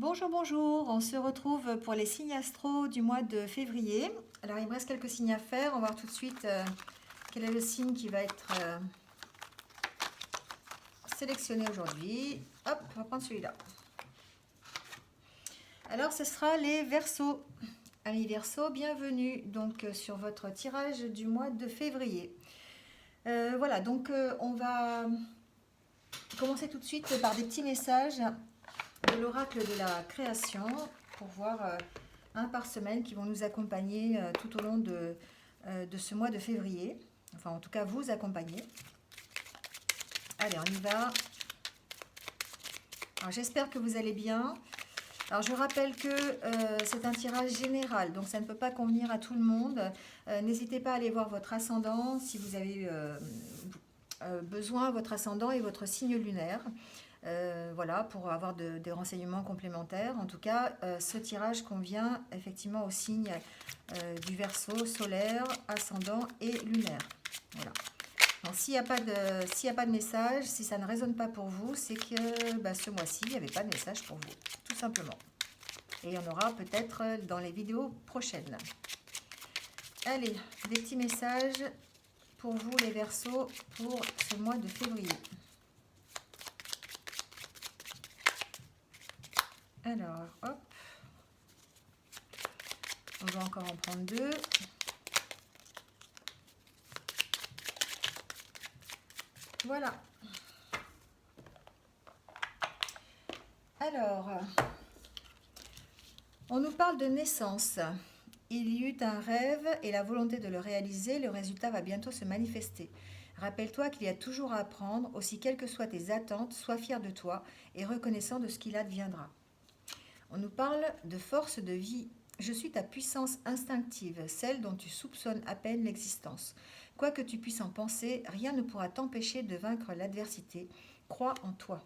Bonjour, bonjour, on se retrouve pour les signes astro du mois de février. Alors il me reste quelques signes à faire, on va voir tout de suite quel est le signe qui va être sélectionné aujourd'hui. Hop, on va prendre celui-là. Alors ce sera les Verseaux. Amis Verseaux, bienvenue donc sur votre tirage du mois de février. Voilà, donc on va commencer tout de suite par des petits messages de l'oracle de la création pour voir un par semaine qui vont nous accompagner tout au long de ce mois de février. Enfin, en tout cas, vous accompagner. Allez, on y va. Alors, j'espère que vous allez bien. Alors, je rappelle que c'est un tirage général, donc ça ne peut pas convenir à tout le monde. N'hésitez pas à aller voir votre ascendant si vous avez besoin, votre ascendant et votre signe lunaire. Voilà, pour avoir des renseignements complémentaires. En tout cas, ce tirage convient effectivement au signe du Verseau, solaire, ascendant et lunaire. Voilà. Donc, s'il n'y a pas de message, si ça ne résonne pas pour vous, c'est que ce mois-ci, il n'y avait pas de message pour vous, tout simplement. Et il y en aura peut-être dans les vidéos prochaines. Allez, des petits messages pour vous les Verseaux pour ce mois de février. Alors, hop. On va encore en prendre deux. Voilà. Alors, on nous parle de naissance. Il y eut un rêve et la volonté de le réaliser, le résultat va bientôt se manifester. Rappelle-toi qu'il y a toujours à apprendre, aussi quelles que soient tes attentes, sois fier de toi et reconnaissant de ce qu'il adviendra. On nous parle de force de vie. Je suis ta puissance instinctive, celle dont tu soupçonnes à peine l'existence. Quoi que tu puisses en penser, rien ne pourra t'empêcher de vaincre l'adversité. Crois en toi.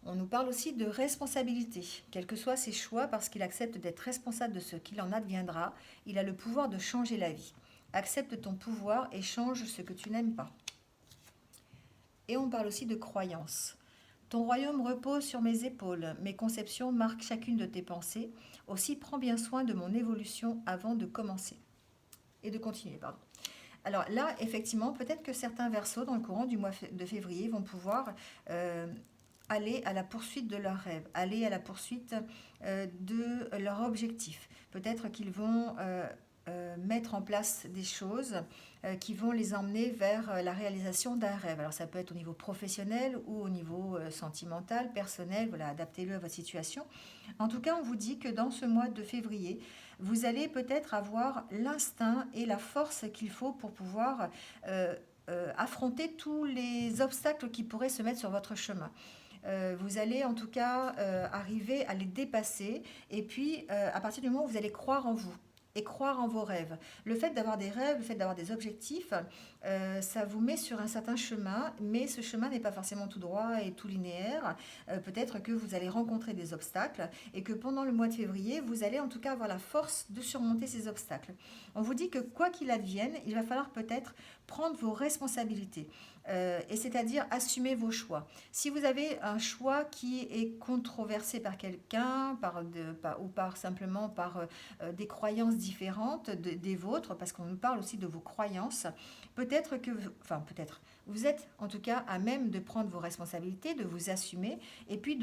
On nous parle aussi de responsabilité. Quels que soient ses choix, parce qu'il accepte d'être responsable de ce qu'il en adviendra, il a le pouvoir de changer la vie. Accepte ton pouvoir et change ce que tu n'aimes pas. Et on parle aussi de croyance. Ton royaume repose sur mes épaules, mes conceptions marquent chacune de tes pensées, aussi prends bien soin de mon évolution avant de commencer. Et de continuer, pardon. Alors là, effectivement, peut-être que certains Verseaux dans le courant du mois de février vont pouvoir aller à la poursuite de leurs rêves, aller à la poursuite de leur objectif. Peut-être qu'ils vont mettre en place des choses qui vont les emmener vers la réalisation d'un rêve. Alors ça peut être au niveau professionnel ou au niveau sentimental, personnel, voilà, adaptez-le à votre situation. En tout cas, on vous dit que dans ce mois de février, vous allez peut-être avoir l'instinct et la force qu'il faut pour pouvoir affronter tous les obstacles qui pourraient se mettre sur votre chemin. Vous allez en tout cas arriver à les dépasser et puis à partir du moment où vous allez croire en vous et croire en vos rêves. Le fait d'avoir des rêves, le fait d'avoir des objectifs, ça vous met sur un certain chemin, mais ce chemin n'est pas forcément tout droit et tout linéaire. Peut-être que vous allez rencontrer des obstacles et que pendant le mois de février, vous allez en tout cas avoir la force de surmonter ces obstacles. On vous dit que quoi qu'il advienne, il va falloir peut-être prendre vos responsabilités. Et c'est-à-dire assumer vos choix. Si vous avez un choix qui est controversé par quelqu'un, ou simplement par des croyances différentes des vôtres, parce qu'on nous parle aussi de vos croyances, peut-être, vous êtes en tout cas à même de prendre vos responsabilités, de vous assumer, et puis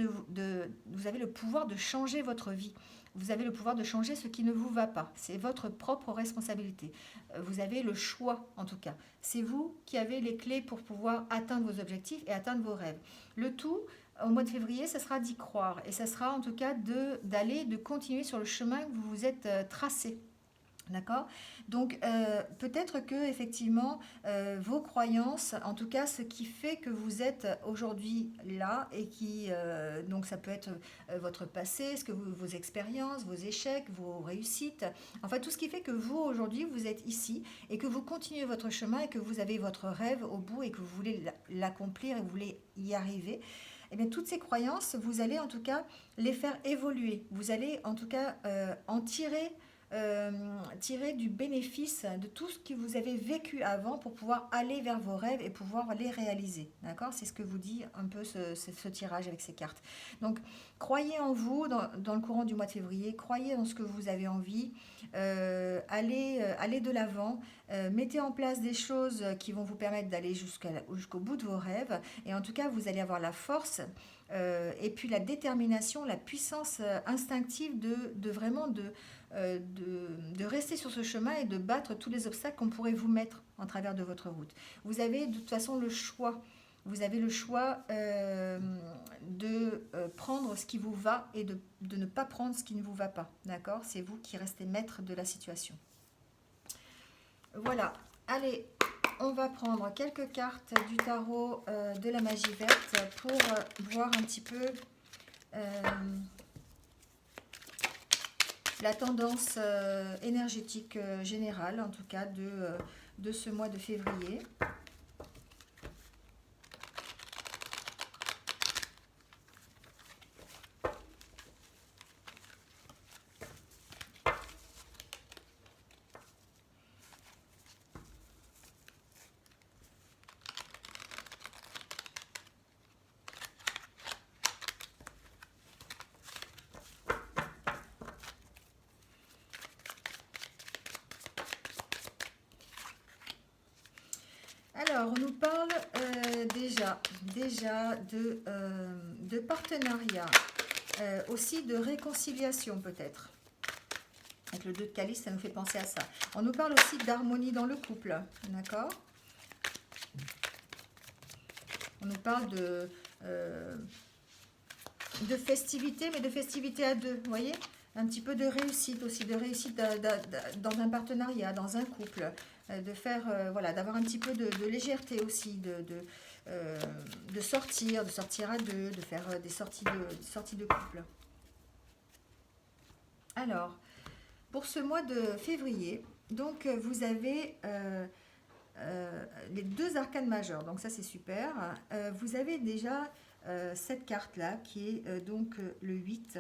vous avez le pouvoir de changer votre vie. Vous avez le pouvoir de changer ce qui ne vous va pas. C'est votre propre responsabilité. Vous avez le choix, en tout cas. C'est vous qui avez les clés pour pouvoir atteindre vos objectifs et atteindre vos rêves. Le tout, au mois de février, ça sera d'y croire. Et ça sera en tout cas de continuer sur le chemin que vous vous êtes tracé. D'accord. Donc peut-être que effectivement vos croyances, en tout cas ce qui fait que vous êtes aujourd'hui là et qui donc ça peut être votre passé, vos expériences, vos échecs, vos réussites, enfin tout ce qui fait que vous aujourd'hui vous êtes ici et que vous continuez votre chemin et que vous avez votre rêve au bout et que vous voulez l'accomplir et vous voulez y arriver. Eh bien, toutes ces croyances, vous allez en tout cas les faire évoluer. Vous allez en tout cas en tirer tirer du bénéfice de tout ce que vous avez vécu avant pour pouvoir aller vers vos rêves et pouvoir les réaliser. D'accord? C'est ce que vous dit un peu ce tirage avec ces cartes. Donc, croyez en vous dans le courant du mois de février, croyez dans ce que vous avez envie, allez de l'avant, mettez en place des choses qui vont vous permettre d'aller jusqu'au bout de vos rêves, et en tout cas, vous allez avoir la force et puis la détermination, la puissance instinctive de vraiment de rester sur ce chemin et de battre tous les obstacles qu'on pourrait vous mettre en travers de votre route. Vous avez de toute façon le choix. Vous avez le choix de prendre ce qui vous va et de ne pas prendre ce qui ne vous va pas. D'accord? C'est vous qui restez maître de la situation. Voilà. Allez, on va prendre quelques cartes du tarot de la magie verte pour voir un petit peu la tendance énergétique générale, en tout cas de ce mois de février. Alors, on nous parle déjà de partenariat, aussi de réconciliation peut-être. Avec le 2 de calice, ça nous fait penser à ça. On nous parle aussi d'harmonie dans le couple, d'accord? On nous parle de festivités, mais de festivités à deux, vous voyez? Un petit peu de réussite aussi, de réussite dans un partenariat, dans un couple. De faire, voilà, d'avoir un petit peu de légèreté aussi, de sortir à deux, de faire des sorties de couple. Alors, pour ce mois de février, donc vous avez les deux arcanes majeures, donc ça c'est super. Vous avez déjà cette carte-là qui est donc le 8,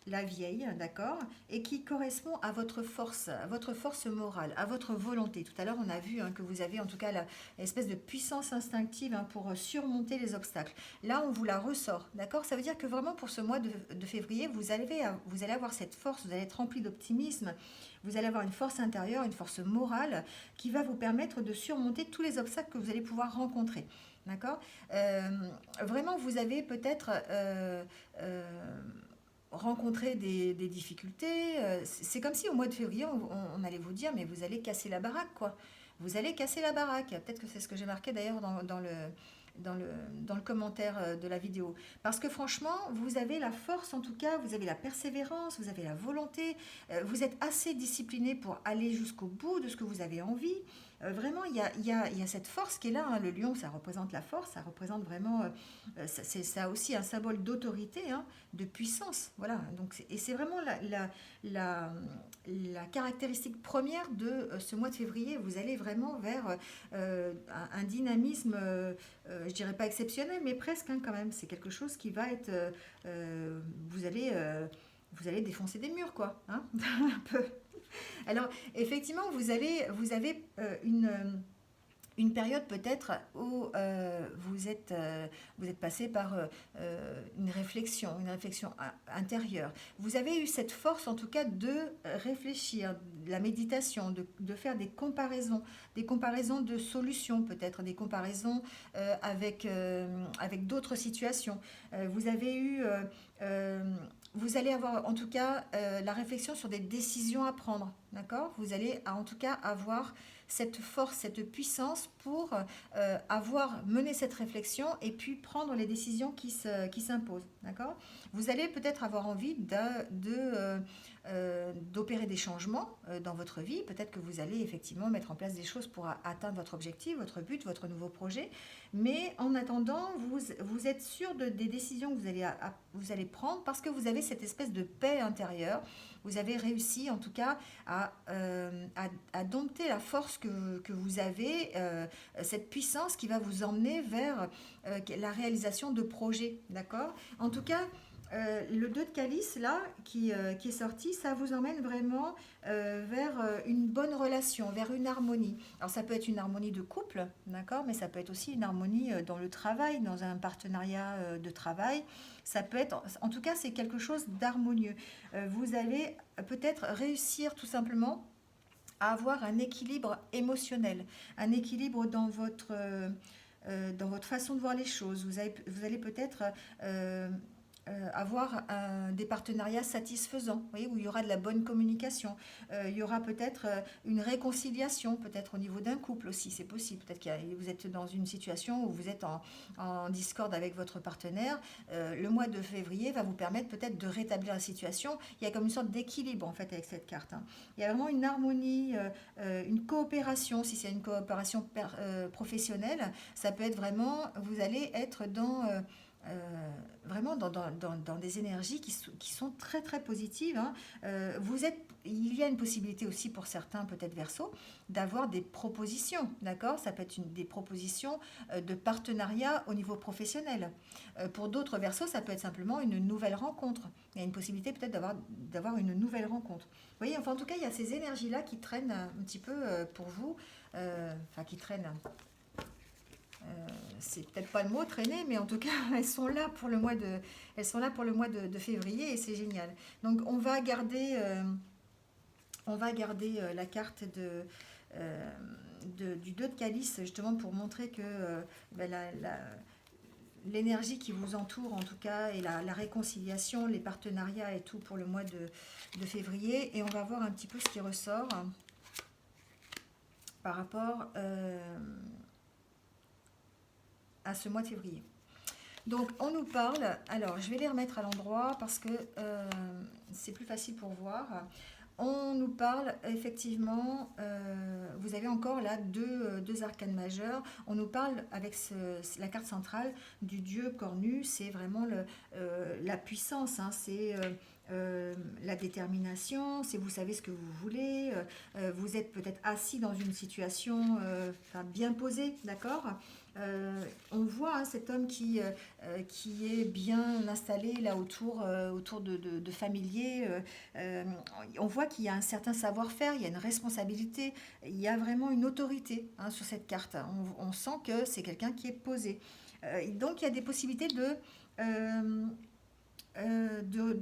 la vieille, d'accord, et qui correspond à votre force morale, à votre volonté. Tout à l'heure, on a vu que vous avez en tout cas l'espèce de puissance instinctive pour surmonter les obstacles. Là, on vous la ressort, d'accord? Ça veut dire que vraiment pour ce mois de février, vous allez avoir cette force, vous allez être rempli d'optimisme, vous allez avoir une force intérieure, une force morale qui va vous permettre de surmonter tous les obstacles que vous allez pouvoir rencontrer. D'accord? Vraiment, vous avez peut-être rencontré des difficultés. C'est comme si au mois de février, on allait vous dire, mais vous allez casser la baraque, quoi. Vous allez casser la baraque. Peut-être que c'est ce que j'ai marqué d'ailleurs dans le commentaire de la vidéo. Parce que franchement, vous avez la force, en tout cas, vous avez la persévérance, vous avez la volonté, vous êtes assez discipliné pour aller jusqu'au bout de ce que vous avez envie. Vraiment, il y a cette force qui est là. Le lion, ça représente la force, ça représente vraiment, ça a aussi un symbole d'autorité, de puissance. Voilà. Donc, et c'est vraiment la caractéristique première de ce mois de février. Vous allez vraiment vers un dynamisme, je dirais pas exceptionnel, mais presque quand même. C'est quelque chose qui va être, vous allez défoncer des murs, quoi, un peu. Alors, effectivement, vous avez une période peut-être où vous êtes passé par une réflexion intérieure. Vous avez eu cette force en tout cas de réfléchir, de la méditation, de faire des comparaisons de solutions peut-être, des comparaisons avec d'autres situations. Vous avez eu... vous allez avoir en tout cas la réflexion sur des décisions à prendre, d'accord? Vous allez en tout cas avoir cette force, cette puissance pour avoir mené cette réflexion et puis prendre les décisions qui s'imposent, d'accord? Vous allez peut-être avoir envie d'opérer des changements dans votre vie. Peut-être que vous allez effectivement mettre en place des choses pour atteindre votre objectif, votre but, votre nouveau projet. Mais en attendant, vous êtes sûr des décisions que vous allez prendre parce que vous avez cette espèce de paix intérieure. Vous avez réussi en tout cas à dompter la force que vous avez, cette puissance qui va vous emmener vers la réalisation de projets, d'accord? En tout cas, Le 2 de calice, là, qui est sorti, ça vous emmène vraiment vers une bonne relation, vers une harmonie. Alors, ça peut être une harmonie de couple, d'accord, mais ça peut être aussi une harmonie dans le travail, dans un partenariat de travail. Ça peut être, en tout cas, c'est quelque chose d'harmonieux. Vous allez peut-être réussir tout simplement à avoir un équilibre émotionnel, un équilibre dans votre façon de voir les choses. Vous allez peut-être avoir des partenariats satisfaisants, vous voyez, où il y aura de la bonne communication. Il y aura peut-être une réconciliation, peut-être au niveau d'un couple aussi, c'est possible. Peut-être que vous êtes dans une situation où vous êtes en discorde avec votre partenaire. Le mois de février va vous permettre peut-être de rétablir la situation. Il y a comme une sorte d'équilibre en fait avec cette carte, hein. Il y a vraiment une harmonie, une coopération, si c'est une coopération professionnelle, ça peut être vraiment, vous allez être vraiment dans des énergies qui sont très très positives, hein. Il y a une possibilité aussi pour certains, peut-être Verseau, d'avoir des propositions, d'accord? Ça peut être des propositions de partenariat au niveau professionnel. Pour d'autres Verseaux, ça peut être simplement une nouvelle rencontre. Il y a une possibilité peut-être d'avoir une nouvelle rencontre. Vous voyez, enfin en tout cas, il y a ces énergies-là qui traînent un petit peu pour vous, enfin qui traînent. C'est peut-être pas le mot traîner, mais en tout cas, elles sont là pour le mois de février et c'est génial. Donc, on va garder la carte du 2 de calice justement pour montrer que ben, l'énergie qui vous entoure en tout cas et la réconciliation, les partenariats et tout pour le mois de février. Et on va voir un petit peu ce qui ressort par rapport à ce mois de février. Donc on nous parle, alors je vais les remettre à l'endroit parce que c'est plus facile pour voir. On nous parle effectivement, vous avez encore là deux arcanes majeures. On nous parle avec la carte centrale du dieu cornu, c'est vraiment la puissance, hein, c'est la détermination, c'est vous savez ce que vous voulez, vous êtes peut-être assis dans une situation bien posée, d'accord. On voit hein, cet homme qui est bien installé là autour de familiers. On voit qu'il y a un certain savoir-faire, il y a une responsabilité, il y a vraiment une autorité hein, sur cette carte. On sent que c'est quelqu'un qui est posé. Donc il y a des possibilités de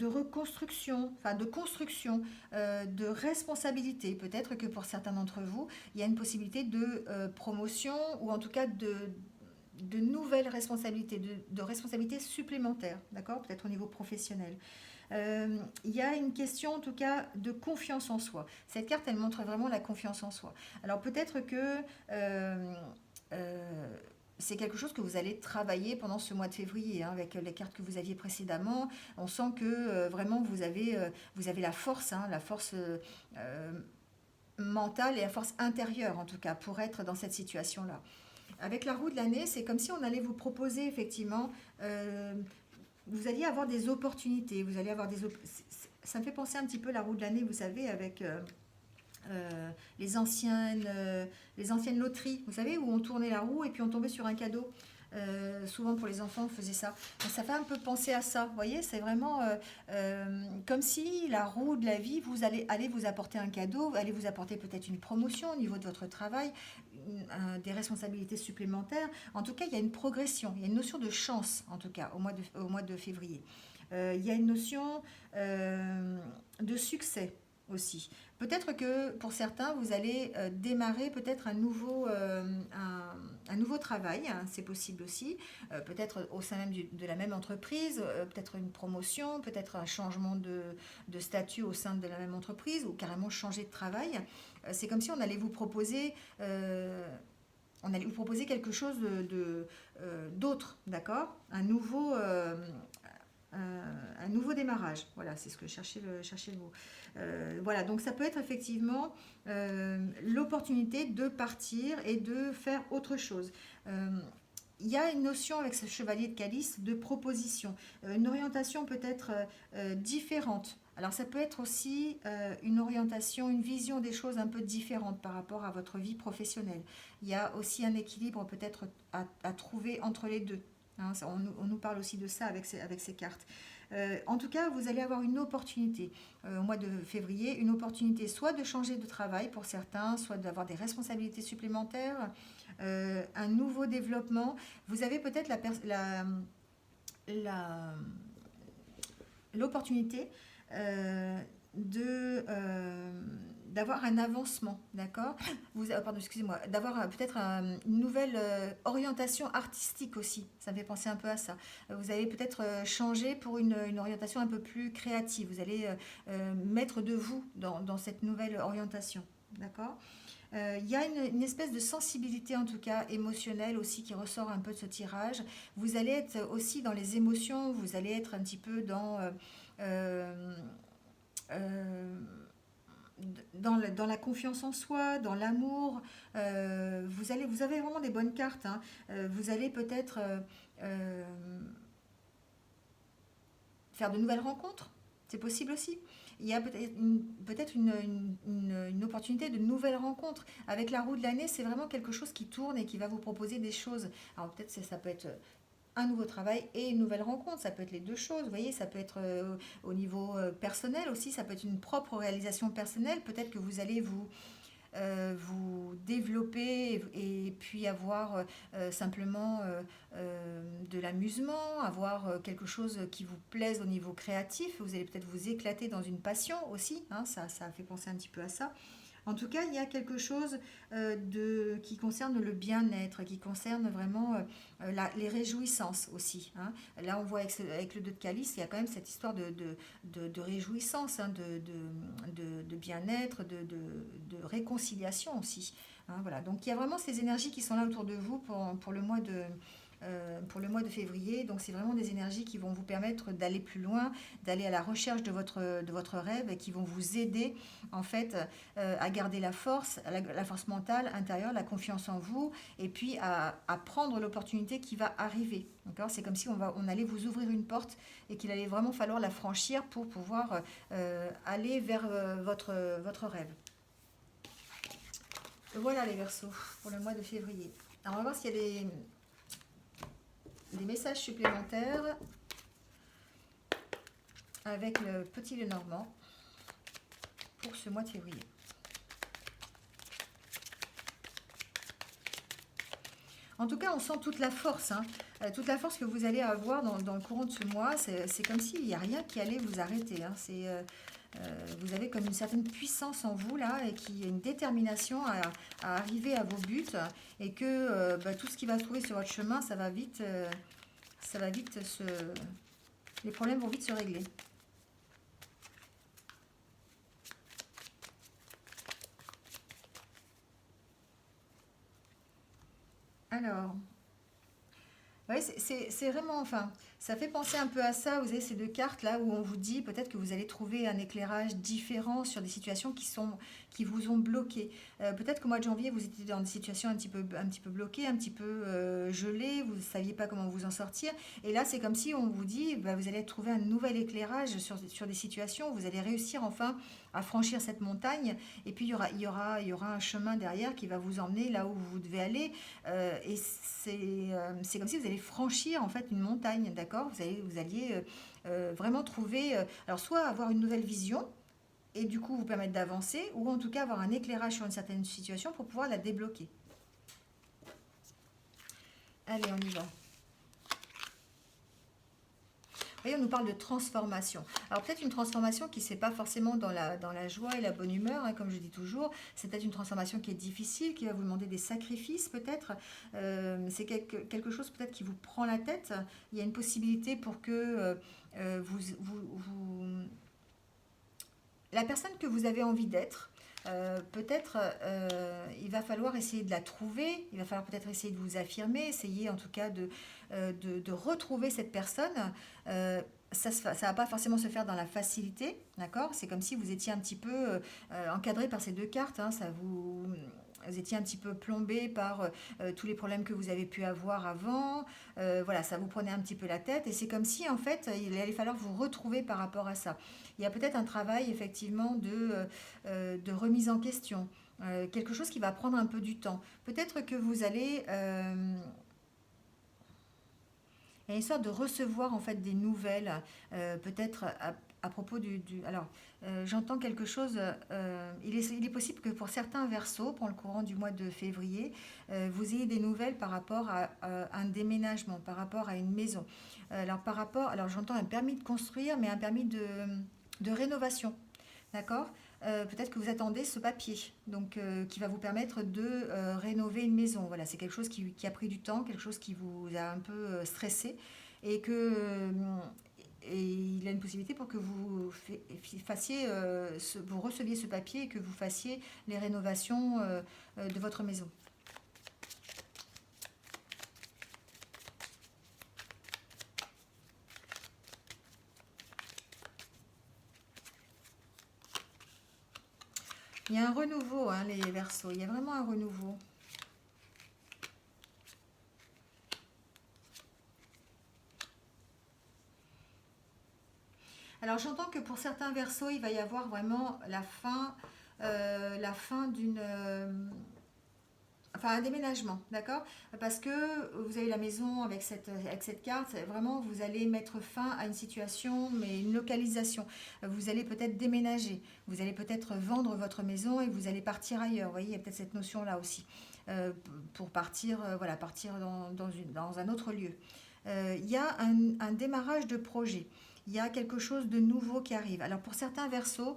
reconstruction, enfin de construction, de responsabilité. Peut-être que pour certains d'entre vous, il y a une possibilité de promotion ou en tout cas de nouvelles responsabilités, de responsabilités supplémentaires, d'accord? Peut-être au niveau professionnel. Il y a une question en tout cas de confiance en soi. Cette carte, elle montre vraiment la confiance en soi. Alors peut-être que c'est quelque chose que vous allez travailler pendant ce mois de février hein, avec les cartes que vous aviez précédemment. On sent que vraiment vous avez la force mentale et la force intérieure en tout cas pour être dans cette situation-là. Avec la roue de l'année, c'est comme si on allait vous proposer effectivement, vous alliez avoir des opportunités, ça me fait penser un petit peu à la roue de l'année, vous savez, avec les anciennes loteries, vous savez, où on tournait la roue et puis on tombait sur un cadeau. Souvent pour les enfants on faisait ça. Ça fait un peu penser à ça, vous voyez, c'est vraiment comme si la roue de la vie allez vous apporter un cadeau, allez vous apporter peut-être une promotion au niveau de votre travail, des responsabilités supplémentaires. En tout cas, il y a une progression, il y a une notion de chance en tout cas au mois de février. Il y a une notion de succès aussi. Peut-être que pour certains, vous allez démarrer peut-être un nouveau travail, hein, c'est possible aussi, peut-être au sein même de la même entreprise, peut-être une promotion, peut-être un changement de statut au sein de la même entreprise ou carrément changer de travail. C'est comme si on allait vous proposer quelque chose d'autre, d'accord? Un nouveau démarrage. Voilà, c'est ce que cherchait le mot. Voilà, donc ça peut être effectivement l'opportunité de partir et de faire autre chose. Il y a une notion avec ce chevalier de calice de proposition, une orientation peut-être différente. Alors ça peut être aussi une orientation, une vision des choses un peu différente par rapport à votre vie professionnelle. Il y a aussi un équilibre peut-être à trouver entre les deux. Hein, on nous parle aussi de ça avec ces cartes. En tout cas, vous allez avoir une opportunité au mois de février, une opportunité soit de changer de travail pour certains, soit d'avoir des responsabilités supplémentaires, un nouveau développement. Vous avez peut-être la- l'opportunité euh, de d'avoir un avancement, d'accord? Pardon, excusez-moi, d'avoir peut-être une nouvelle orientation artistique aussi. Ça me fait penser un peu à ça. Vous allez peut-être changer pour une orientation un peu plus créative. Vous allez mettre de vous dans cette nouvelle orientation, d'accord? Il y a une espèce de sensibilité, en tout cas émotionnelle aussi, qui ressort un peu de ce tirage. Vous allez être aussi dans les émotions, vous allez être un petit peu euh, euh, dans la confiance en soi, dans l'amour. Vous avez vraiment des bonnes cartes, hein. Vous allez peut-être euh, faire de nouvelles rencontres. C'est possible aussi. Il y a peut-être une opportunité de nouvelles rencontres. Avec la roue de l'année, c'est vraiment quelque chose qui tourne et qui va vous proposer des choses. Alors peut-être ça peut être un nouveau travail et une nouvelle rencontre. Ça peut être les deux choses. Vous voyez, ça peut être au niveau personnel aussi. Ça peut être une propre réalisation personnelle. Peut-être que vous allez vous développer et puis avoir simplement de l'amusement, avoir quelque chose qui vous plaise au niveau créatif. Vous allez peut-être vous éclater dans une passion aussi, hein, ça fait penser un petit peu à ça. En tout cas, il y a quelque chose qui concerne le bien-être, qui concerne vraiment les réjouissances aussi, hein. Là, on voit avec le 2 de calice, il y a quand même cette histoire de réjouissance, hein, de bien-être, de réconciliation aussi, hein, voilà. Donc, il y a vraiment ces énergies qui sont là autour de vous pour le mois de février. Donc c'est vraiment des énergies qui vont vous permettre d'aller plus loin, d'aller à la recherche de votre rêve et qui vont vous aider en fait à garder la force, la force mentale intérieure, la confiance en vous et puis à prendre l'opportunité qui va arriver. D'accord? C'est comme si on allait vous ouvrir une porte et qu'il allait vraiment falloir la franchir pour pouvoir aller vers votre rêve. Voilà les Verseaux pour le mois de février. Alors on va voir s'il y a des messages supplémentaires avec le petit Lenormand pour ce mois de février. En tout cas, on sent toute la force, hein, toute la force que vous allez avoir dans le courant de ce mois. C'est comme s'il n'y a rien qui allait vous arrêter, hein. Vous avez comme une certaine puissance en vous là et qui est une détermination à arriver à vos buts et que tout ce qui va se trouver sur votre chemin, ça va vite les problèmes vont vite se régler. Alors, ouais, c'est vraiment, enfin, ça fait penser un peu à ça. Vous avez ces deux cartes là où on vous dit peut-être que vous allez trouver un éclairage différent sur des situations qui vous ont bloqué. Peut-être qu'au mois de janvier, vous étiez dans des situations un petit peu bloquées, un petit peu gelées, vous ne saviez pas comment vous en sortir. Et là, c'est comme si on vous dit, bah, vous allez trouver un nouvel éclairage sur des situations, vous allez réussir enfin à franchir cette montagne. Et puis, il y aura un chemin derrière qui va vous emmener là où vous devez aller. Et c'est comme si vous allez franchir en fait une montagne, d'accord? Vous alliez vraiment trouver, alors soit avoir une nouvelle vision et du coup vous permettre d'avancer, ou en tout cas avoir un éclairage sur une certaine situation pour pouvoir la débloquer. Allez, on y va. Voyez, on nous parle de transformation. Alors peut-être une transformation qui ne se fait pas forcément dans la joie et la bonne humeur, hein, comme je dis toujours. C'est peut-être une transformation qui est difficile, qui va vous demander des sacrifices peut-être. C'est quelque chose peut-être qui vous prend la tête. Il y a une possibilité pour que la personne que vous avez envie d'être, peut-être il va falloir essayer de la trouver, il va falloir peut-être essayer de vous affirmer, essayer en tout cas de retrouver cette personne. Ça ne va pas forcément se faire dans la facilité, d'accord? C'est comme si vous étiez un petit peu encadré par ces deux cartes, hein, vous étiez un petit peu plombé par tous les problèmes que vous avez pu avoir avant. Voilà, ça vous prenait un petit peu la tête et c'est comme si en fait il allait falloir vous retrouver par rapport à ça. Il y a peut-être un travail effectivement de remise en question, quelque chose qui va prendre un peu du temps. Peut-être que vous allez Il y a une sorte de recevoir en fait des nouvelles, peut-être à propos alors, j'entends quelque chose, il est possible que pour certains versos, pour le courant du mois de février, vous ayez des nouvelles par rapport à un déménagement, par rapport à une maison. Alors j'entends un permis de construire, mais un permis de rénovation. D'accord. Peut-être que vous attendez ce papier, donc qui va vous permettre de rénover une maison. Voilà, c'est quelque chose qui a pris du temps, quelque chose qui vous a un peu stressé, et que et il a une possibilité pour que vous fassiez, vous receviez ce papier et que vous fassiez les rénovations de votre maison. Il y a un renouveau, hein, les Verseaux. Il y a vraiment un renouveau. Alors j'entends que pour certains Verseaux, il va y avoir vraiment la fin d'une, enfin un déménagement, d'accord? Parce que vous avez la maison avec cette carte, vraiment vous allez mettre fin à une situation, mais une localisation. Vous allez peut-être déménager, vous allez peut-être vendre votre maison et vous allez partir ailleurs. Vous voyez, il y a peut-être cette notion-là aussi, euh, pour partir, voilà, partir dans un autre lieu. Il y a un démarrage de projet. Il y a quelque chose de nouveau qui arrive. Alors pour certains versos,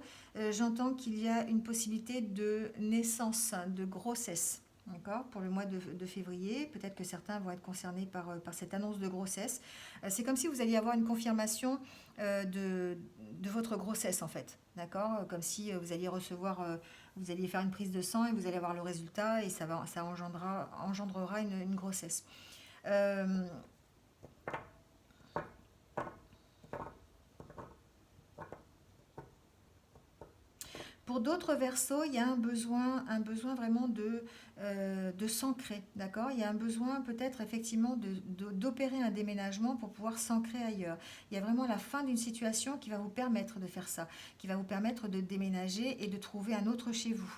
j'entends qu'il y a une possibilité de naissance, de grossesse. D'accord. Pour le mois de février, peut-être que certains vont être concernés par cette annonce de grossesse. C'est comme si vous alliez avoir une confirmation de votre grossesse en fait. D'accord. Comme si vous alliez recevoir, vous alliez faire une prise de sang et vous allez avoir le résultat et ça engendrera une grossesse. Euh, Pour d'autres versos, il y a un besoin vraiment de s'ancrer, d'accord. Il y a un besoin peut-être effectivement d'opérer un déménagement pour pouvoir s'ancrer ailleurs. Il y a vraiment la fin d'une situation qui va vous permettre de faire ça, qui va vous permettre de déménager et de trouver un autre chez vous.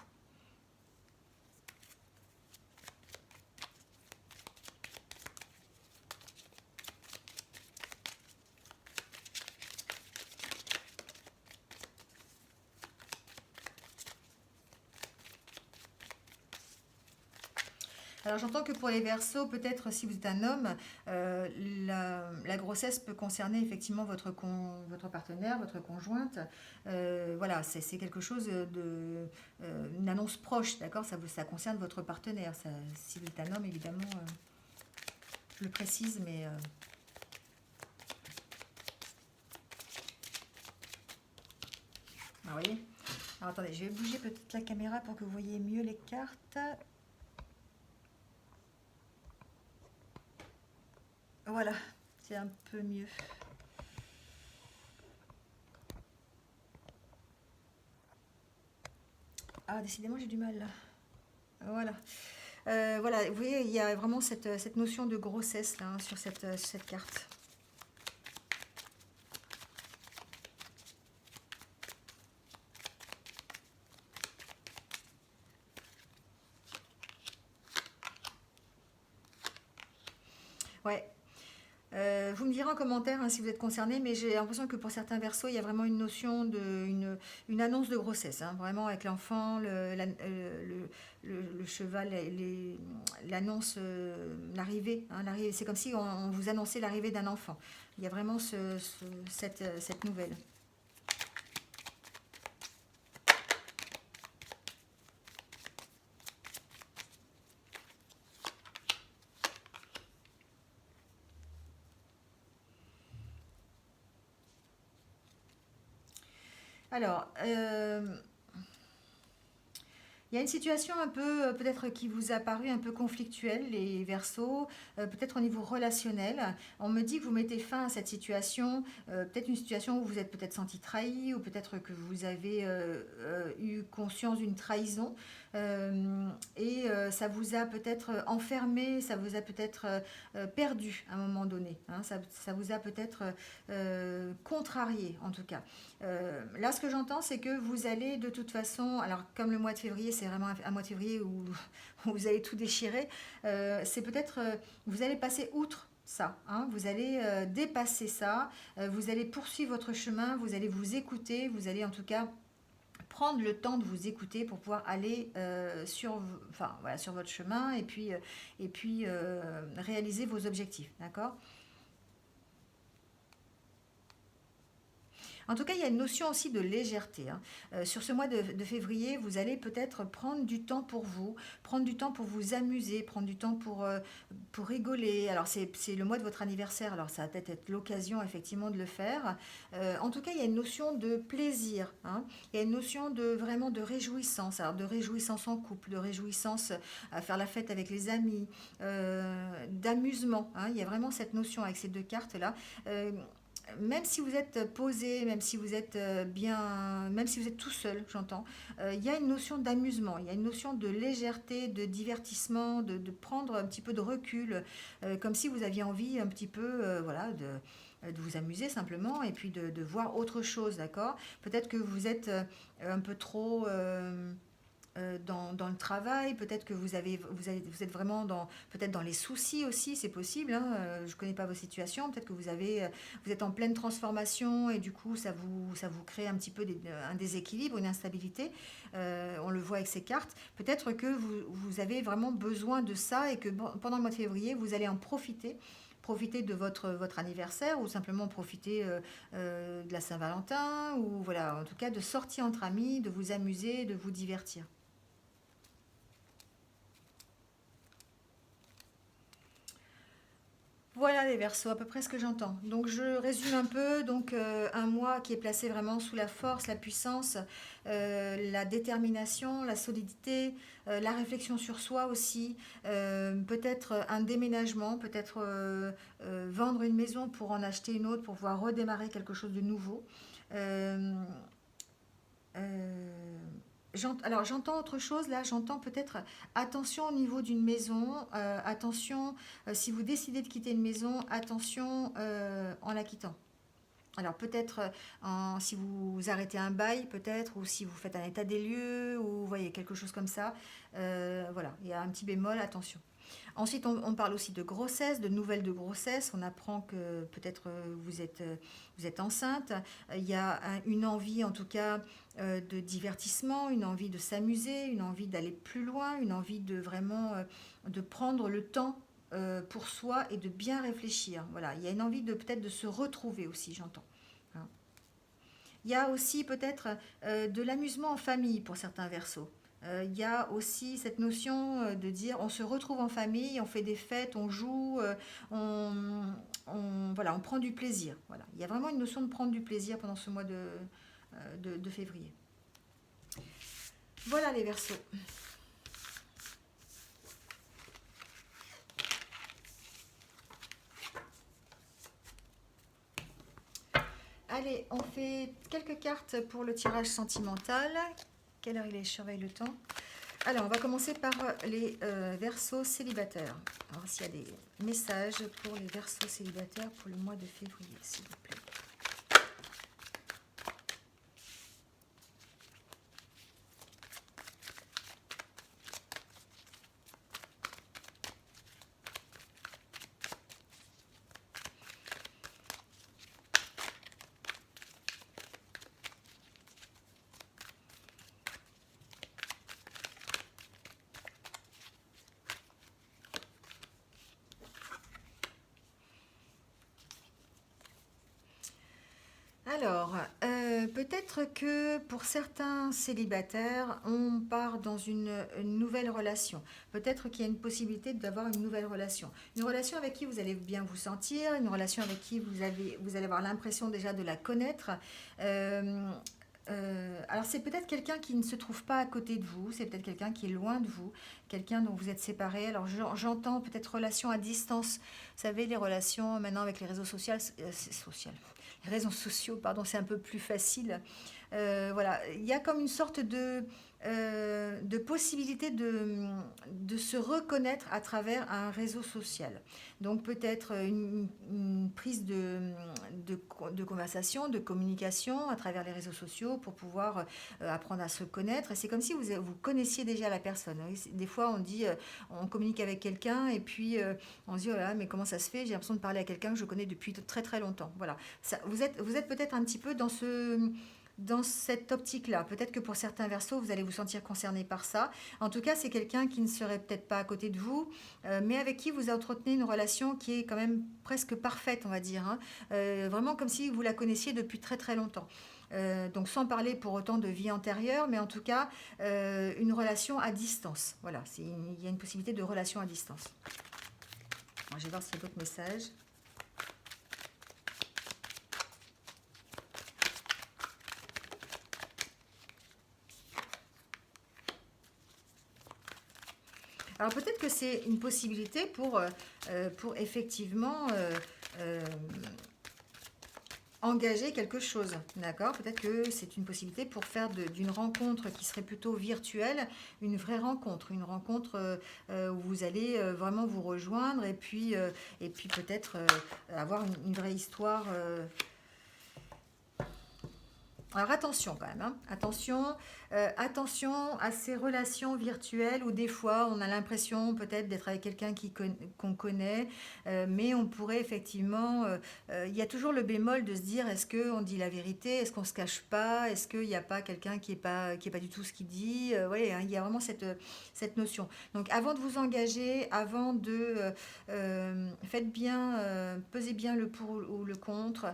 Alors j'entends que pour les Verseaux, peut-être si vous êtes un homme, la grossesse peut concerner effectivement votre partenaire, votre conjointe. Voilà, c'est quelque chose une annonce proche, d'accord. Ça concerne votre partenaire. Si vous êtes un homme, évidemment, je le précise, mais vous voyez. Alors attendez, je vais bouger peut-être la caméra pour que vous voyez mieux les cartes. Voilà, c'est un peu mieux. Ah, décidément, j'ai du mal là. Voilà. Voilà, vous voyez, il y a vraiment cette notion de grossesse là, hein, sur cette carte. Ouais. Vous me direz en commentaire hein, si vous êtes concerné, mais j'ai l'impression que pour certains versos, il y a vraiment une notion une annonce de grossesse, hein, vraiment avec l'enfant, le cheval, l'annonce, l'arrivée, hein, c'est comme si on vous annonçait l'arrivée d'un enfant. Il y a vraiment cette nouvelle. Alors, il y a une situation un peu, peut-être qui vous a paru un peu conflictuelle, les Verseaux, peut-être au niveau relationnel. On me dit que vous mettez fin à cette situation, peut-être une situation où vous êtes peut-être senti trahi, ou peut-être que vous avez eu conscience d'une trahison, et ça vous a peut-être enfermé, ça vous a peut-être perdu à un moment donné, hein, ça vous a peut-être contrarié en tout cas. Là, ce que j'entends, c'est que vous allez de toute façon, alors comme le mois de février, c'est vraiment un mois de février où, où vous allez tout déchirer, c'est peut-être, vous allez passer outre ça, hein. Vous allez dépasser ça, vous allez poursuivre votre chemin, vous allez vous écouter, vous allez en tout cas prendre le temps de vous écouter pour pouvoir aller enfin, voilà, sur votre chemin et puis réaliser vos objectifs, d'accord? En tout cas, il y a une notion aussi de légèreté, hein. Sur ce mois de février, vous allez peut-être prendre du temps pour vous, prendre du temps pour vous amuser, prendre du temps pour rigoler. Alors, c'est le mois de votre anniversaire, alors ça va peut-être être l'occasion effectivement de le faire. En tout cas, il y a une notion de plaisir, hein. Il y a une notion de vraiment de réjouissance, alors de réjouissance en couple, de réjouissance à faire la fête avec les amis, d'amusement, hein. Il y a vraiment cette notion avec ces deux cartes-là. Euh, Même si vous êtes posé, même si vous êtes bien, même si vous êtes tout seul, j'entends, il y a une notion d'amusement, il y a une notion de légèreté, de divertissement, prendre un petit peu de recul, comme si vous aviez envie un petit peu, voilà, de vous amuser simplement et puis de voir autre chose, d'accord? Peut-être que vous êtes un peu trop dans le travail, peut-être que vous êtes vraiment peut-être dans les soucis aussi, c'est possible, hein, je ne connais pas vos situations, peut-être que vous êtes en pleine transformation et du coup ça vous crée un petit peu un déséquilibre, une instabilité, on le voit avec ces cartes, peut-être que vous avez vraiment besoin de ça et que pendant le mois de février, vous allez en profiter de votre anniversaire ou simplement profiter de la Saint-Valentin ou voilà, en tout cas de sortir entre amis, de vous amuser, de vous divertir. Voilà les Verseaux, à peu près ce que j'entends. Donc je résume un peu, donc un mois qui est placé vraiment sous la force, la puissance, la détermination, la solidité, la réflexion sur soi aussi, peut-être un déménagement, peut-être vendre une maison pour en acheter une autre, pour pouvoir redémarrer quelque chose de nouveau. Euh, euh, alors j'entends autre chose là, j'entends peut-être attention au niveau d'une maison, attention si vous décidez de quitter une maison, attention en la quittant. Alors peut-être si vous arrêtez un bail peut-être ou si vous faites un état des lieux ou vous voyez quelque chose comme ça, voilà, il y a un petit bémol, attention. Ensuite, on parle aussi de grossesse, de nouvelles de grossesse. On apprend que peut-être vous êtes enceinte. Il y a une envie, en tout cas, de divertissement, une envie de s'amuser, une envie d'aller plus loin, une envie de vraiment de prendre le temps pour soi et de bien réfléchir. Voilà, il y a une envie de peut-être de se retrouver aussi, j'entends, hein. Il y a aussi peut-être de l'amusement en famille pour certains versos. Il y a aussi cette notion de dire on se retrouve en famille, on fait des fêtes, on joue, voilà, on prend du plaisir. Voilà. Il y a vraiment une notion de prendre du plaisir pendant ce mois de février. Voilà les versos. Allez, on fait quelques cartes pour le tirage sentimental. Quelle heure il est? Je surveille le temps. Alors, on va commencer par les versos célibataires. Alors, s'il y a des messages pour les versos célibataires pour le mois de février, s'il vous plaît. Alors, peut-être que pour certains célibataires, on part dans une nouvelle relation. Peut-être qu'il y a une possibilité d'avoir une nouvelle relation. Une relation avec qui vous allez bien vous sentir, une relation avec qui vous allez avoir l'impression déjà de la connaître. Euh, alors c'est peut-être quelqu'un qui ne se trouve pas à côté de vous, c'est peut-être quelqu'un qui est loin de vous, quelqu'un dont vous êtes séparés. Alors j'entends peut-être relation à distance. Vous savez, les relations maintenant avec les réseaux sociaux, les réseaux sociaux, pardon, c'est un peu plus facile. Voilà, il y a comme une sorte de possibilité de se reconnaître à travers un réseau social. Donc peut-être une prise de conversation, de communication à travers les réseaux sociaux pour pouvoir apprendre à se connaître. Et c'est comme si vous connaissiez déjà la personne. Oui, des fois, on dit, on communique avec quelqu'un et puis on se dit, oh là, mais comment ça se fait? J'ai l'impression de parler à quelqu'un que je connais depuis très très longtemps. Voilà. Ça, vous êtes peut-être un petit peu dans cette optique-là. Peut-être que pour certains versos, vous allez vous sentir concerné par ça. En tout cas, c'est quelqu'un qui ne serait peut-être pas à côté de vous, mais avec qui vous entretenez une relation qui est quand même presque parfaite, on va dire. Hein. Vraiment comme si vous la connaissiez depuis très très longtemps. Donc sans parler pour autant de vie antérieure, mais en tout cas une relation à distance. Voilà, il y a une possibilité de relation à distance. Alors, je vais voir s'il y a d'autres messages. Alors peut-être que c'est une possibilité pour effectivement engager quelque chose, d'accord? Peut-être que c'est une possibilité pour faire d'une rencontre qui serait plutôt virtuelle, une vraie rencontre, une rencontre où vous allez vraiment vous rejoindre et puis peut-être avoir une vraie histoire. Alors attention quand même, hein. Attention à ces relations virtuelles où des fois on a l'impression peut-être d'être avec quelqu'un qu'on connaît, mais on pourrait effectivement, il y a toujours le bémol de se dire est-ce qu'on dit la vérité, est-ce qu'on ne se cache pas, est-ce qu'il n'y a pas quelqu'un qui est pas du tout ce qu'il dit, ouais, hein, il y a vraiment cette notion. Donc avant de vous engager, avant de faites bien, pesez bien le pour ou le contre,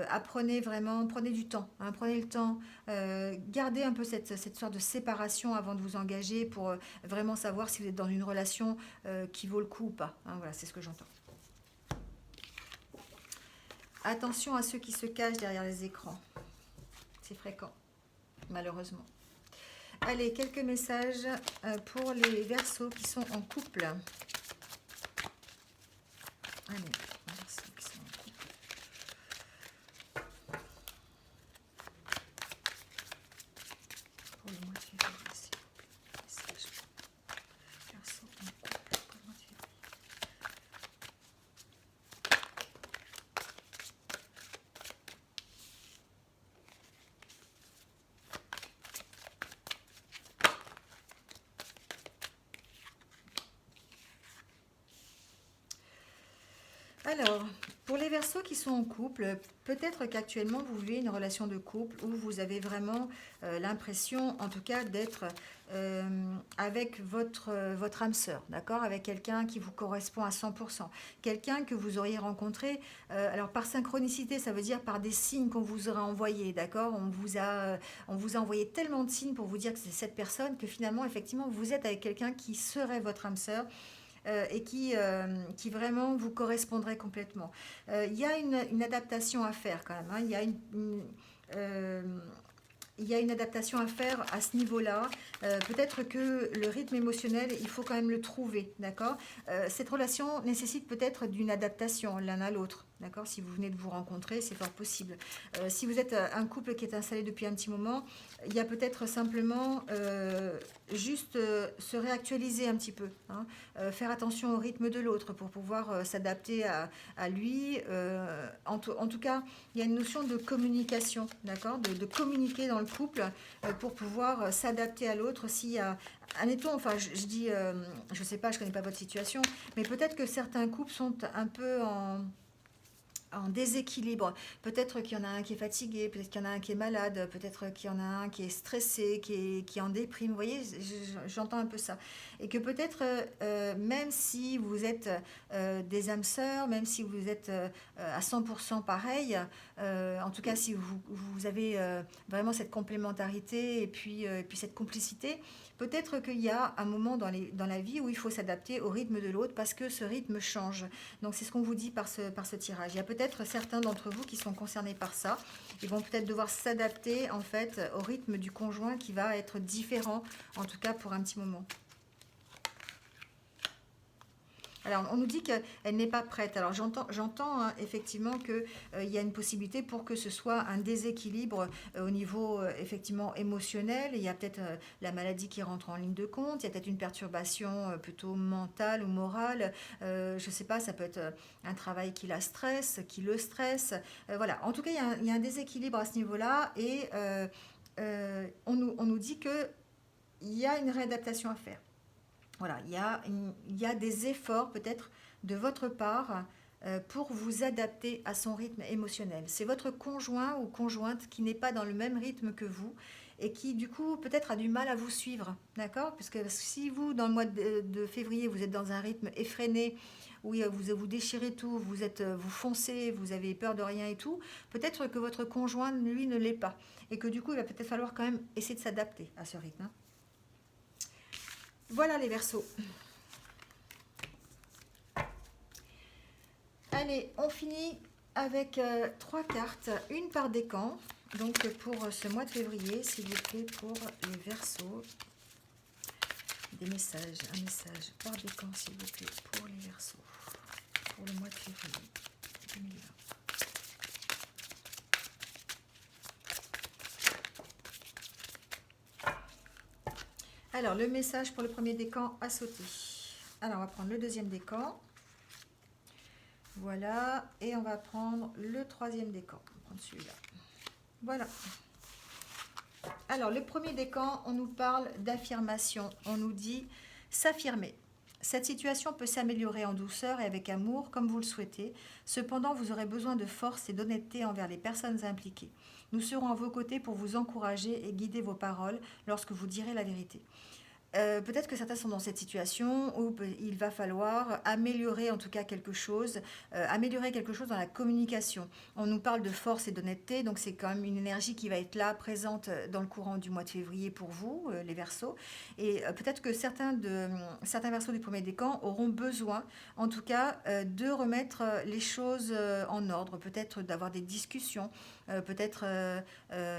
apprenez vraiment, prenez du temps, hein, prenez le temps, gardez un peu cette sorte de séparation avant de vous engager pour vraiment savoir si vous êtes dans une relation qui vaut le coup ou pas. Hein, voilà, c'est ce que j'entends. Attention à ceux qui se cachent derrière les écrans. C'est fréquent, malheureusement. Allez, quelques messages pour les Verseaux qui sont en couple. Allez, Verseaux qui sont en couple. Pour le mois de février, s'il vous plaît. Message. Verseaux en couple pour le mois de février. Alors, pour les Verseaux qui sont en couple, peut-être qu'actuellement vous vivez une relation de couple où vous avez vraiment l'impression, en tout cas, d'être avec votre âme sœur, d'accord? Avec quelqu'un qui vous correspond à 100%. Quelqu'un que vous auriez rencontré, alors par synchronicité, ça veut dire par des signes qu'on vous aura envoyés, d'accord? On vous a envoyé tellement de signes pour vous dire que c'est cette personne que finalement, effectivement, vous êtes avec quelqu'un qui serait votre âme sœur et qui vraiment vous correspondrait complètement. Il y a une adaptation à faire quand même. Hein. Euh, il y a une adaptation à faire à ce niveau-là. Peut-être que le rythme émotionnel, il faut quand même le trouver, d'accord? Cette relation nécessite peut-être d'une adaptation l'un à l'autre, d'accord? Si vous venez de vous rencontrer, c'est fort possible. Si vous êtes un couple qui est installé depuis un petit moment, il y a peut-être simplement juste se réactualiser un petit peu, hein, faire attention au rythme de l'autre pour pouvoir s'adapter à lui. En tout cas, il y a une notion de communication, d'accord, de communiquer dans le couple pour pouvoir s'adapter à l'autre. S'il y a, admettons, enfin, je dis, je sais pas, je connais pas votre situation, mais peut-être que certains couples sont un peu en déséquilibre. Peut-être qu'il y en a un qui est fatigué, peut-être qu'il y en a un qui est malade, peut-être qu'il y en a un qui est stressé, qui est en déprime. Vous voyez, j'entends un peu ça. Et que peut-être, même si vous êtes des âmes sœurs, même si vous êtes à 100% pareil, en tout cas si vous avez vraiment cette complémentarité et puis cette complicité, peut-être qu'il y a un moment dans la vie où il faut s'adapter au rythme de l'autre parce que ce rythme change. Donc c'est ce qu'on vous dit par ce tirage. Il y a peut-être certains d'entre vous qui sont concernés par ça. Ils vont peut-être devoir s'adapter en fait au rythme du conjoint qui va être différent, en tout cas pour un petit moment. Alors, on nous dit qu'elle n'est pas prête. Alors, j'entends hein, effectivement qu'il y a une possibilité pour que ce soit un déséquilibre au niveau effectivement émotionnel. Il y a peut-être la maladie qui rentre en ligne de compte. Il y a peut-être une perturbation plutôt mentale ou morale. Je ne sais pas, ça peut être un travail qui la stresse, qui le stresse. Voilà. En tout cas, il y a un déséquilibre à ce niveau-là et on nous dit qu'il y a une réadaptation à faire. Voilà, il y a des efforts peut-être de votre part pour vous adapter à son rythme émotionnel. C'est votre conjoint ou conjointe qui n'est pas dans le même rythme que vous et qui du coup peut-être a du mal à vous suivre, d'accord? Parce que si vous, dans le mois de février, vous êtes dans un rythme effréné, où vous déchirez tout, vous foncez, vous avez peur de rien et tout, peut-être que votre conjoint, lui, ne l'est pas. Et que du coup, il va peut-être falloir quand même essayer de s'adapter à ce rythme, hein. Voilà les Verseaux. Allez, on finit avec 3 cartes, une par décan. Donc pour ce mois de février, s'il vous plaît, pour les Verseaux, un message par décan, s'il vous plaît, pour les Verseaux, pour le mois de février 2020. Alors, le message pour le premier décan a sauté. Alors, on va prendre le deuxième décan. Voilà, et on va prendre le troisième décan. On va prendre celui-là. Voilà. Alors, le premier décan, on nous parle d'affirmation. On nous dit s'affirmer. Cette situation peut s'améliorer en douceur et avec amour, comme vous le souhaitez. Cependant, vous aurez besoin de force et d'honnêteté envers les personnes impliquées. Nous serons à vos côtés pour vous encourager et guider vos paroles lorsque vous direz la vérité. Peut-être que certains sont dans cette situation où il va falloir améliorer en tout cas améliorer quelque chose dans la communication. On nous parle de force et d'honnêteté, donc c'est quand même une énergie qui va être là, présente dans le courant du mois de février pour vous, les Verseaux. Et peut-être que certains Verseaux du premier décan auront besoin, en tout cas, de remettre les choses en ordre, peut-être d'avoir des discussions, peut-être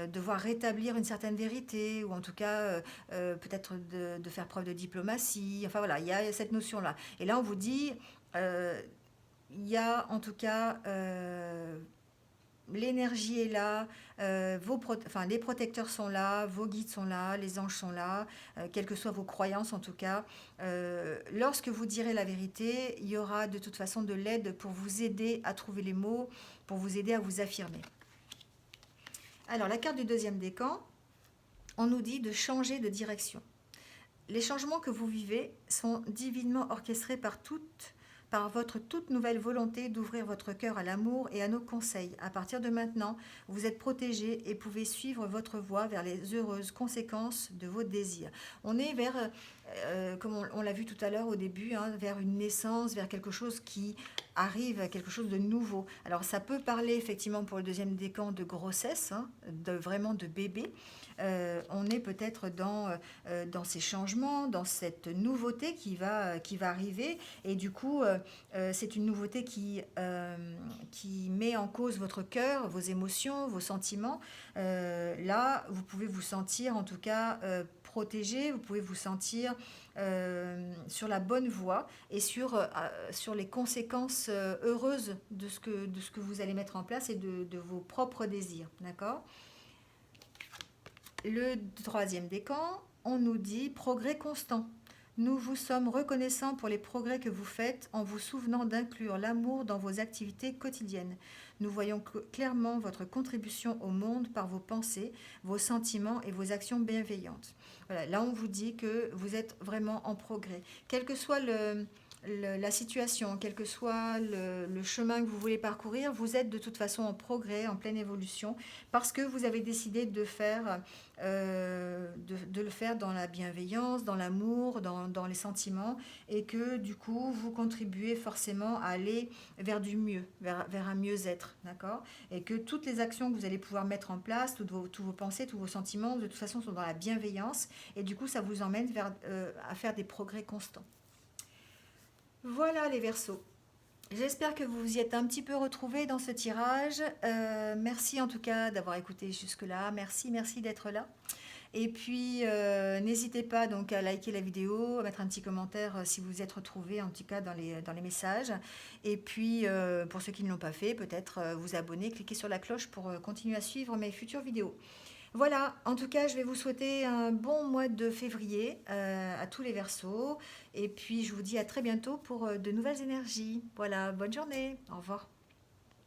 devoir rétablir une certaine vérité, ou en tout cas peut-être de faire preuve de diplomatie. Enfin voilà, il y a cette notion-là. Et là, on vous dit, il y a en tout cas l'énergie est là, les protecteurs sont là, vos guides sont là, les anges sont là, quelles que soient vos croyances en tout cas. Lorsque vous direz la vérité, il y aura de toute façon de l'aide pour vous aider à trouver les mots, pour vous aider à vous affirmer. Alors, la carte du deuxième décan, on nous dit de changer de direction. Les changements que vous vivez sont divinement orchestrés par votre toute nouvelle volonté d'ouvrir votre cœur à l'amour et à nos conseils. À partir de maintenant, vous êtes protégé et pouvez suivre votre voie vers les heureuses conséquences de vos désirs. On est vers, comme on l'a vu tout à l'heure au début, hein, vers une naissance, vers quelque chose qui arrive, quelque chose de nouveau. Alors ça peut parler effectivement pour le deuxième décan de grossesse, hein, vraiment de bébé. On est peut-être dans ces changements, dans cette nouveauté qui va arriver. Et du coup, c'est une nouveauté qui met en cause votre cœur, vos émotions, vos sentiments. Là, vous pouvez vous sentir en tout cas protégé, vous pouvez vous sentir sur la bonne voie et sur les conséquences heureuses de ce que vous allez mettre en place et de vos propres désirs. D'accord ? Le troisième décan, on nous dit progrès constant. Nous vous sommes reconnaissants pour les progrès que vous faites en vous souvenant d'inclure l'amour dans vos activités quotidiennes. Nous voyons clairement votre contribution au monde par vos pensées, vos sentiments et vos actions bienveillantes. Voilà, là, on vous dit que vous êtes vraiment en progrès. Quel que soit la situation, quel que soit le chemin que vous voulez parcourir, vous êtes de toute façon en progrès, en pleine évolution, parce que vous avez décidé de le faire dans la bienveillance, dans l'amour, dans les sentiments, et que du coup, vous contribuez forcément à aller vers du mieux, vers un mieux-être, d'accord ? Et que toutes les actions que vous allez pouvoir mettre en place, toutes vos pensées, tous vos sentiments, de toute façon, sont dans la bienveillance, et du coup, ça vous emmène à faire des progrès constants. Voilà les Verseaux. J'espère que vous vous y êtes un petit peu retrouvés dans ce tirage. Merci en tout cas d'avoir écouté jusque-là. Merci d'être là. Et puis, n'hésitez pas donc à liker la vidéo, à mettre un petit commentaire si vous vous êtes retrouvé en tout cas dans les messages. Et puis, pour ceux qui ne l'ont pas fait, peut-être vous abonner, cliquer sur la cloche pour continuer à suivre mes futures vidéos. Voilà, en tout cas, je vais vous souhaiter un bon mois de février à tous les Verseaux. Et puis, je vous dis à très bientôt pour de nouvelles énergies. Voilà, bonne journée. Au revoir.